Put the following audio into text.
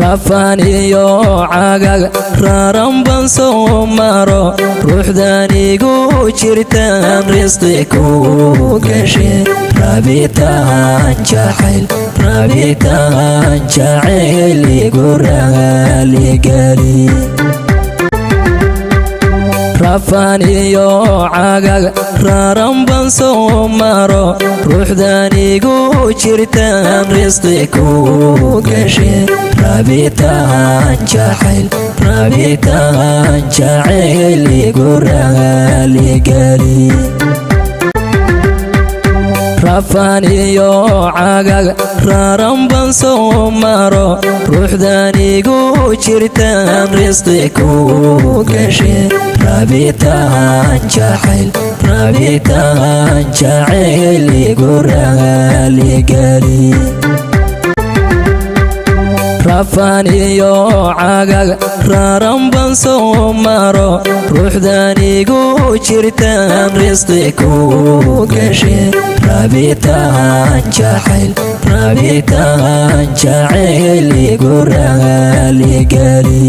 rafaniyo cagag raran ban soo maro ruuxdanigu jirtaan risqi ku gashe rabitaan jacayl igu raali gali rafaniyo cagag raran ban soo maro ruuxdanigu jirtaan risqi ku gashe rabitaan jacayl igu raali gali rafaniyo cagag raran ban soo maro ruuxdanigu jirtaan risqi ku gashe rabitaan jacayl igu raali gali rafaniyo cagag raran ban soo maro ruuxdanigu jirtaan risqi ku gashe rabitaan jacayl igu raali gali